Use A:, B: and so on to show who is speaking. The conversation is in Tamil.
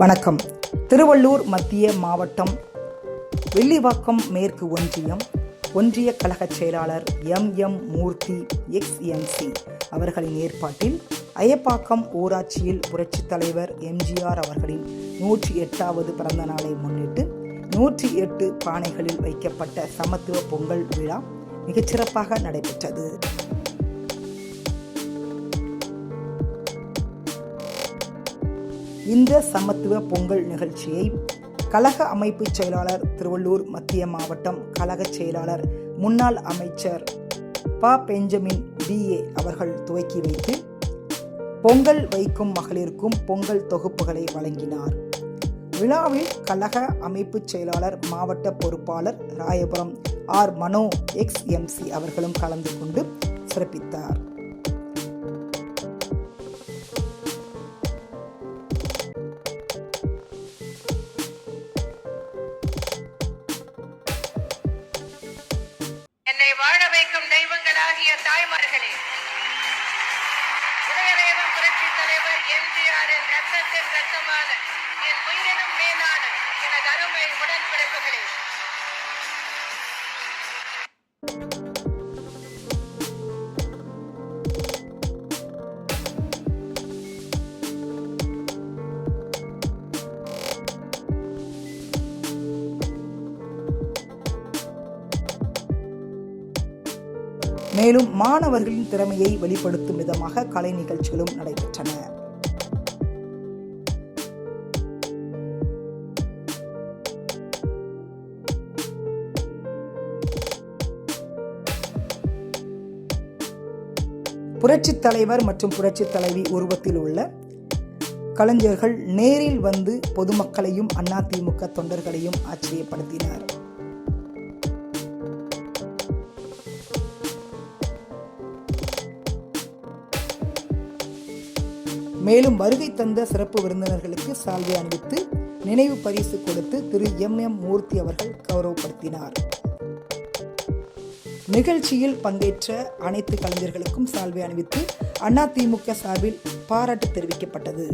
A: வணக்கம். திருவள்ளூர் மத்திய மாவட்டம் வெள்ளிவாக்கம் மேற்கு ஒன்றிய கழக செயலாளர் எம் மூர்த்தி XMC அவர்களின் ஏற்பாட்டில் அயப்பாக்கம் ஊராட்சியில் புரட்சித் தலைவர் எம்ஜிஆர் அவர்களின் 108வது பிறந்த நாளை முன்னிட்டு 108 பானைகளில் வைக்கப்பட்ட சமத்துவ பொங்கல் விழா மிகச்சிறப்பாக நடைபெற்றது. இந்த சமத்துவ பொங்கல் நிகழ்ச்சியை கழக அமைப்பு செயலாளர், திருவள்ளூர் மத்திய மாவட்டம் கழக செயலாளர், முன்னாள் அமைச்சர் பெஞ்சமின் BA அவர்கள் துவக்கி வைத்து பொங்கல் வைக்கும் மகளிருக்கும் பொங்கல் தொகுப்புகளை வழங்கினார். விழாவில் கழக அமைப்பு செயலாளர், மாவட்ட பொறுப்பாளர் ராயபுரம் மனோ XMC அவர்களும் கலந்து கொண்டு சிறப்பித்தார்.
B: என்னை வாழ வைக்கும் தெய்வங்களாகிய தாய்மார்களே, இதயவேகம் புரட்சி தலைவர் எம்ஜிஆரின் ரத்தத்தின் ரத்தமான என் உயிரினும் மேலான எனது அருமை உடன்பிறப்புகளே,
A: மேலும் மாணவர்களின் திறமையை வெளிப்படுத்தும் விதமாக கலை நிகழ்ச்சிகளும் நடைபெற்றன. புரட்சித் தலைவர் மற்றும் புரட்சித் தலைவி உருவத்தில் உள்ள கலைஞர்கள் நேரில் வந்து பொதுமக்களையும் அதிமுக தொண்டர்களையும் ஆச்சரியப்படுத்தினார். மேலும் வருகை தந்த சிறப்பு விருந்தினர்களுக்கு சால்வை அணிவித்து நினைவு பரிசு கொடுத்து திரு எம் மூர்த்தி அவர்கள் கௌரவப்படுத்தினார். நிகழ்ச்சியில் பங்கேற்ற அனைத்து கலைஞர்களுக்கும் சால்வை அணிவித்து அதிமுக சார்பில் பாராட்டு தெரிவிக்கப்பட்டது.